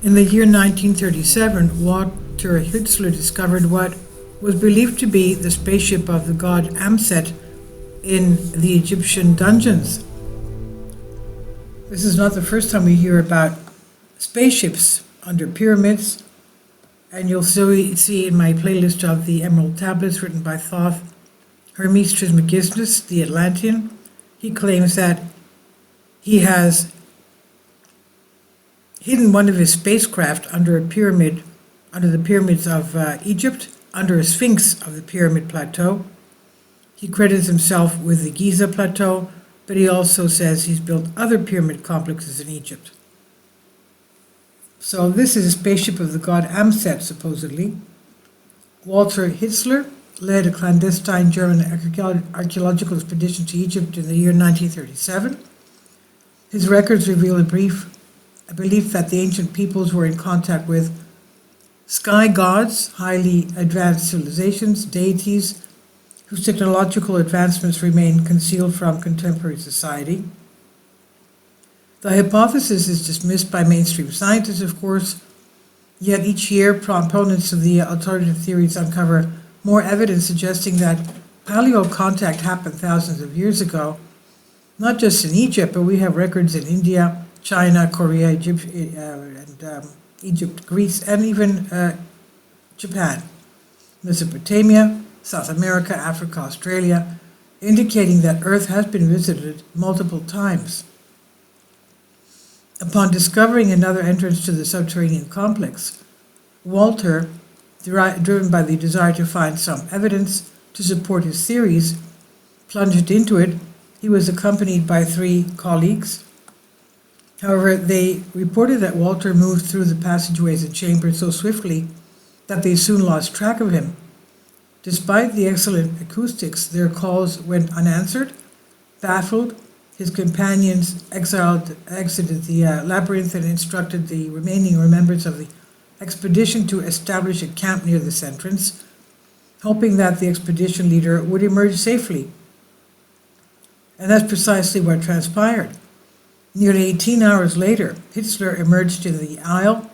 In the year 1937, Walter Hitzler discovered what was believed to be the spaceship of the god Amset in the Egyptian dungeons. This is not the first time we hear about spaceships under pyramids, and you'll see in my playlist of the Emerald Tablets written by Thoth Hermes Trismegistus, the Atlantean. He claims that he has hidden one of his spacecraft under a pyramid, under the pyramids of Egypt, under a sphinx of the Pyramid Plateau. He credits himself with the Giza Plateau, but he also says he's built other pyramid complexes in Egypt. So this is a spaceship of the god Amset, supposedly. Walter Hitzler led a clandestine German archaeological expedition to Egypt in the year 1937. His records reveal a belief that the ancient peoples were in contact with sky gods, highly advanced civilizations, deities, whose technological advancements remain concealed from contemporary society. The hypothesis is dismissed by mainstream scientists, of course, yet each year proponents of the alternative theories uncover more evidence suggesting that paleo contact happened thousands of years ago, not just in Egypt, but we have records in India, China, Korea, Egypt, Greece, and even Japan, Mesopotamia, South America, Africa, Australia, indicating that Earth has been visited multiple times. Upon discovering another entrance to the subterranean complex, Walter, driven by the desire to find some evidence to support his theories, plunged into it. He was accompanied by 3 colleagues. However, they reported that Walter moved through the passageways and chambers so swiftly that they soon lost track of him. Despite the excellent acoustics, their calls went unanswered. Baffled, his companions exited the labyrinth and instructed the remaining members of the expedition to establish a camp near this entrance, hoping that the expedition leader would emerge safely. And that's precisely what transpired. Nearly 18 hours later, Hitzler emerged in the aisle,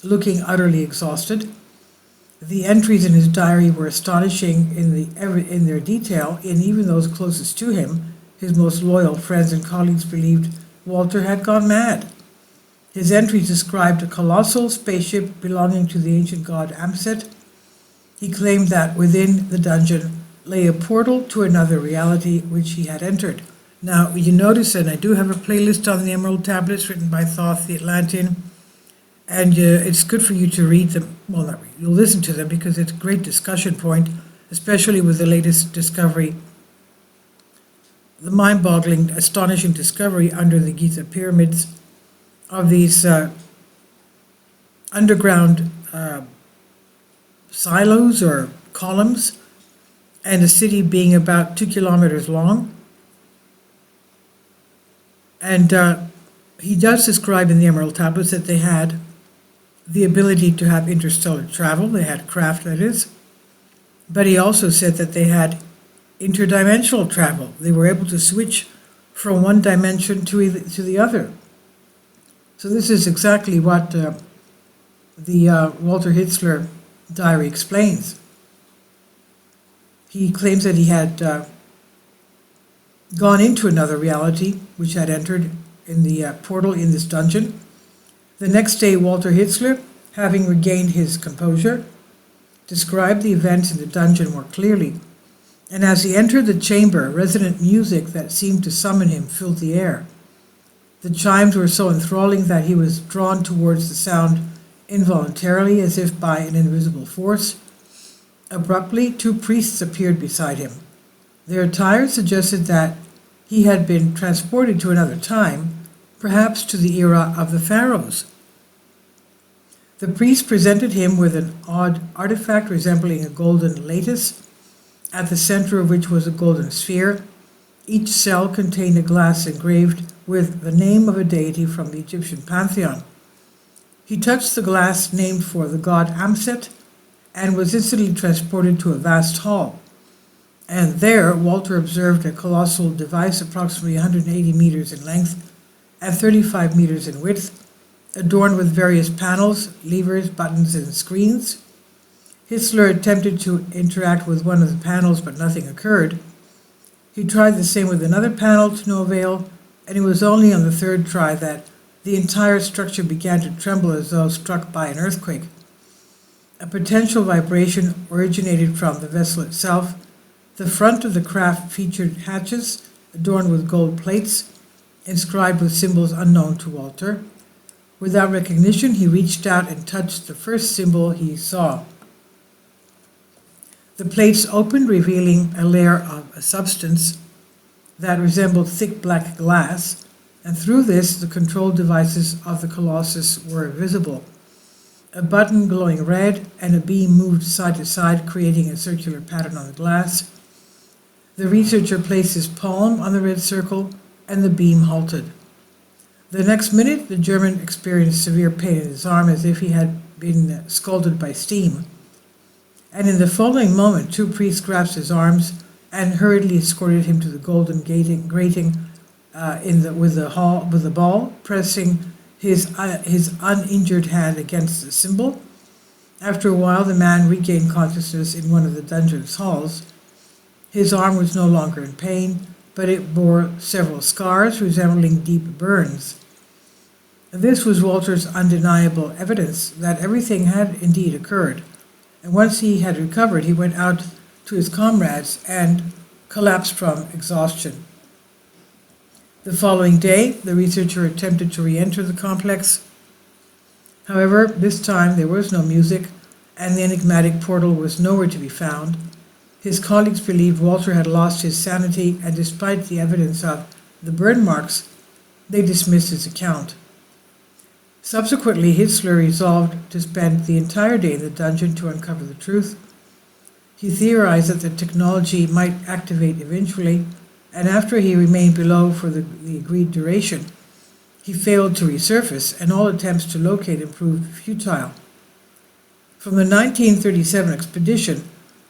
looking utterly exhausted. The entries in his diary were astonishing in their detail, and even those closest to him, his most loyal friends and colleagues, believed Walter had gone mad. His entries described a colossal spaceship belonging to the ancient god Amset. He claimed that within the dungeon lay a portal to another reality which he had entered. Now, you notice, and I do have a playlist on the Emerald Tablets written by Thoth the Atlantean, and it's good for you to read them. Well, not read, you'll listen to them because it's a great discussion point, especially with the latest discovery, the mind-boggling, astonishing discovery under the Giza pyramids of these underground silos or columns, and a city being about 2 kilometers long. And he does describe in the Emerald Tablets that they had the ability to have interstellar travel. They had craft, that is. But he also said that they had interdimensional travel. They were able to switch from one dimension to the other. So this is exactly what the Walter Hitzler diary explains. He claims that he had gone into another reality, which had entered in the portal in this dungeon. The next day, Walter Hitzler, having regained his composure, described the events in the dungeon more clearly. And as he entered the chamber, resonant music that seemed to summon him filled the air. The chimes were so enthralling that he was drawn towards the sound involuntarily, as if by an invisible force. Abruptly, 2 priests appeared beside him. Their attire suggested that he had been transported to another time, perhaps to the era of the pharaohs. The priests presented him with an odd artifact resembling a golden lattice, at the center of which was a golden sphere. Each cell contained a glass engraved with the name of a deity from the Egyptian pantheon. He touched the glass named for the god Amset and was instantly transported to a vast hall. And there, Walter observed a colossal device approximately 180 meters in length and 35 meters in width, adorned with various panels, levers, buttons, and screens. Hitzler attempted to interact with one of the panels, but nothing occurred. He tried the same with another panel to no avail, and it was only on the third try that the entire structure began to tremble as though struck by an earthquake. A potential vibration originated from the vessel itself. The front of the craft featured hatches adorned with gold plates, inscribed with symbols unknown to Walter. Without recognition, he reached out and touched the first symbol he saw. The plates opened, revealing a layer of a substance that resembled thick black glass, and through this the control devices of the Colossus were visible. A button glowing red and a beam moved side to side, creating a circular pattern on the glass. The researcher placed his palm on the red circle, and the beam halted. The next minute, the German experienced severe pain in his arm, as if he had been scalded by steam. And in the following moment, two priests grasped his arms and hurriedly escorted him to the golden grating with the ball, pressing his uninjured hand against the symbol. After a while, the man regained consciousness in one of the dungeon's halls. His arm was no longer in pain, but it bore several scars resembling deep burns. This was Walter's undeniable evidence that everything had indeed occurred. And once he had recovered, he went out to his comrades and collapsed from exhaustion. The following day, the researcher attempted to re-enter the complex. However, this time there was no music, and the enigmatic portal was nowhere to be found. His colleagues believed Walter had lost his sanity, and despite the evidence of the burn marks, they dismissed his account. Subsequently, Hitzler resolved to spend the entire day in the dungeon to uncover the truth. He theorized that the technology might activate eventually, and after he remained below for the agreed duration, he failed to resurface, and all attempts to locate him proved futile. From the 1937 expedition,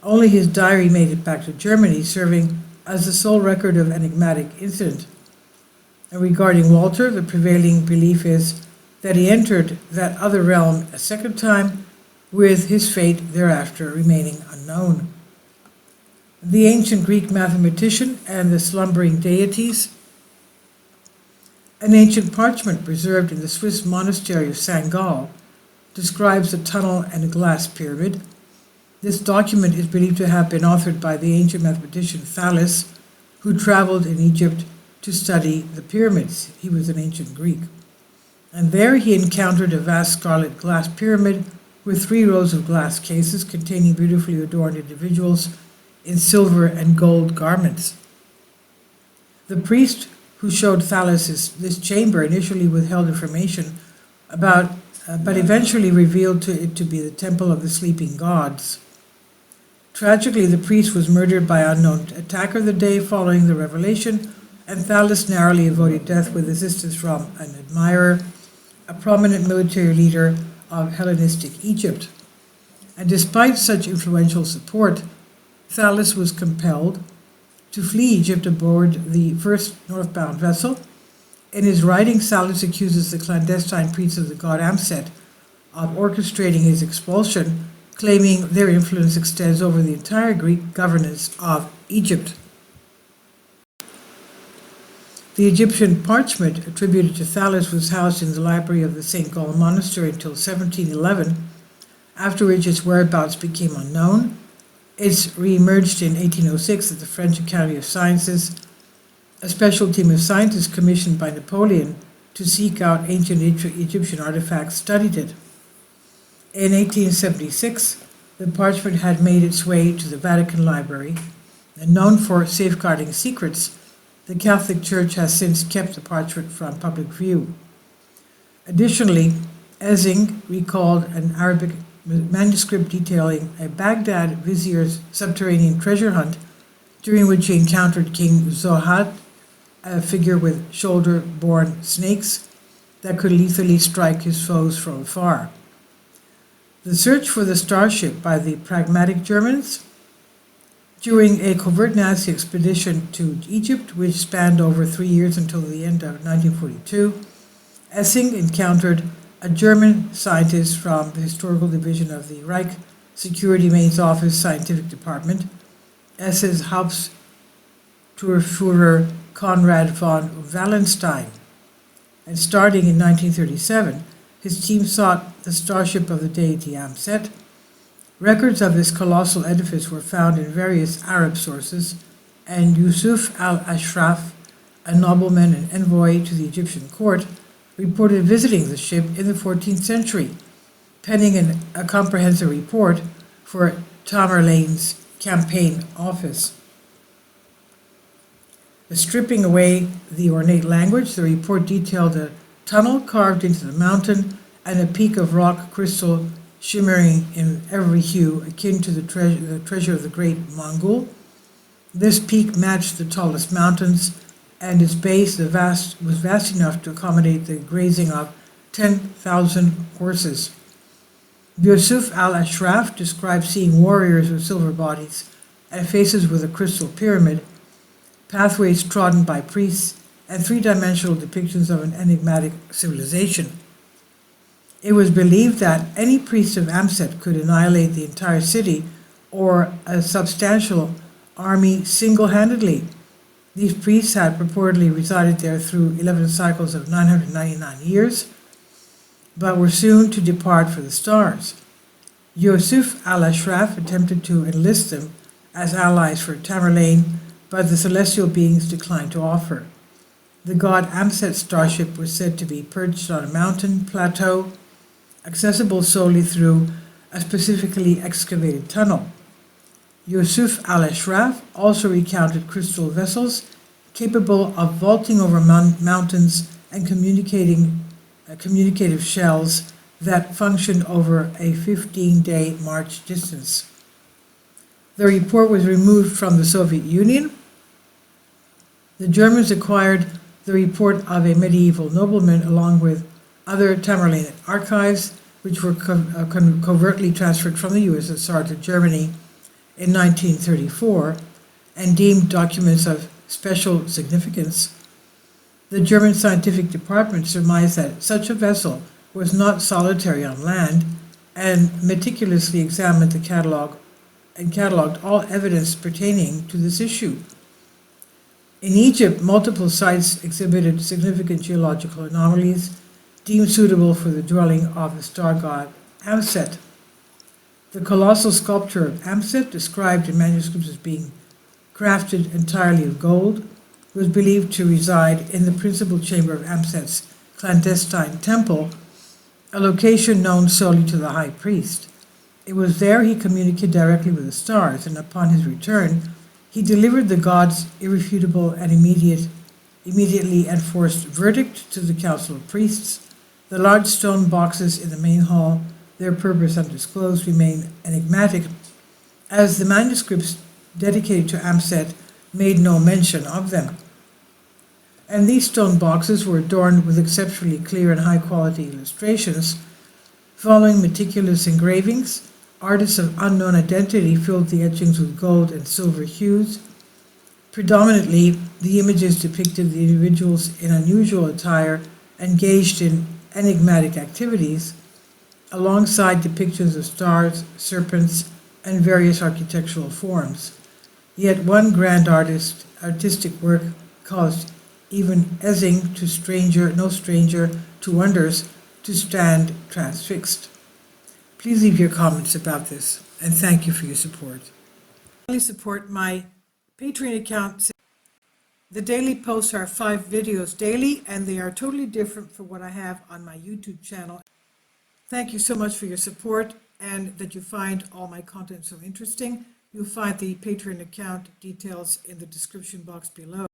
only his diary made it back to Germany, serving as the sole record of enigmatic incident. And regarding Walter, the prevailing belief is that he entered that other realm a second time, with his fate thereafter remaining unknown. The ancient Greek mathematician and the slumbering deities. An ancient parchment preserved in the Swiss monastery of St. Gall describes a tunnel and a glass pyramid. This document is believed to have been authored by the ancient mathematician Thales, who traveled in Egypt to study the pyramids. He was an ancient Greek. And there he encountered a vast scarlet glass pyramid with 3 rows of glass cases containing beautifully adorned individuals in silver and gold garments. The priest who showed Thales this chamber initially withheld information about, but eventually revealed it to be the temple of the sleeping gods. Tragically, the priest was murdered by an unknown attacker the day following the revelation, and Thales narrowly avoided death with assistance from an admirer, a prominent military leader of Hellenistic Egypt. And despite such influential support, Thales was compelled to flee Egypt aboard the first northbound vessel. In his writing, Thales accuses the clandestine priests of the god Amset of orchestrating his expulsion, claiming their influence extends over the entire Greek governance of Egypt. The Egyptian parchment attributed to Thales was housed in the library of the St. Gall monastery until 1711, after which its whereabouts became unknown. It's re-emerged in 1806 at the French Academy of Sciences. A special team of scientists commissioned by Napoleon to seek out ancient Egyptian artifacts studied it. In 1876, the parchment had made its way to the Vatican Library, and known for safeguarding secrets, the Catholic Church has since kept the parchment from public view. Additionally, Ezing recalled an Arabic manuscript detailing a Baghdad vizier's subterranean treasure hunt, during which he encountered King Zohad, a figure with shoulder-borne snakes that could lethally strike his foes from afar. The search for the starship by the pragmatic Germans. During a covert Nazi expedition to Egypt, which spanned over 3 years until the end of 1942, Essing encountered a German scientist from the Historical Division of the Reich Security Mains Office Scientific Department, SS Hauptturmführer Konrad von Wallenstein. And starting in 1937, his team sought the starship of the deity Amset. Records of this colossal edifice were found in various Arab sources, and Yusuf al-Ashraf, a nobleman and envoy to the Egyptian court, reported visiting the ship in the 14th century, penning a comprehensive report for Tamerlane's campaign office. Stripping away the ornate language, the report detailed a tunnel carved into the mountain and a peak of rock crystal shimmering in every hue, akin to the treasure of the great Mongol. This peak matched the tallest mountains, and its base was vast enough to accommodate the grazing of 10,000 horses. Yusuf al-Ashraf described seeing warriors with silver bodies and faces with a crystal pyramid, pathways trodden by priests, and three-dimensional depictions of an enigmatic civilization. It was believed that any priest of Amset could annihilate the entire city or a substantial army single-handedly. These priests had purportedly resided there through 11 cycles of 999 years, but were soon to depart for the stars. Yusuf al-Ashraf attempted to enlist them as allies for Tamerlane, but the celestial beings declined to offer. The god Amset starship was said to be perched on a mountain plateau, accessible solely through a specifically excavated tunnel. Yusuf al-Ashraf also recounted crystal vessels capable of vaulting over mountains and communicative shells that functioned over a 15-day march distance. The report was removed from the Soviet Union. The Germans acquired the report of a medieval nobleman along with other Tamerlane archives, which were covertly transferred from the USSR to Germany in 1934 and deemed documents of special significance. The German scientific department surmised that such a vessel was not solitary on land and meticulously examined the catalog and cataloged all evidence pertaining to this issue. In Egypt, multiple sites exhibited significant geological anomalies deemed suitable for the dwelling of the star god Amset. The colossal sculpture of Amset, described in manuscripts as being crafted entirely of gold, was believed to reside in the principal chamber of Amset's clandestine temple, a location known solely to the high priest. It was there he communicated directly with the stars, and upon his return, he delivered the god's irrefutable and immediately enforced verdict to the council of priests. The large stone boxes in the main hall, their purpose undisclosed, remain enigmatic, as the manuscripts dedicated to Amset made no mention of them. And these stone boxes were adorned with exceptionally clear and high-quality illustrations. Following meticulous engravings, artists of unknown identity filled the etchings with gold and silver hues. Predominantly, the images depicted the individuals in unusual attire engaged in enigmatic activities, alongside depictions of stars, serpents, and various architectural forms. Yet one grand artistic work caused even Essing, no stranger to wonders, to stand transfixed. Please leave your comments about this, and thank you for your support. Please support my Patreon account. The daily posts are 5 videos daily, and they are totally different from what I have on my YouTube channel. Thank you so much for your support and that you find all my content so interesting. You'll find the Patreon account details in the description box below.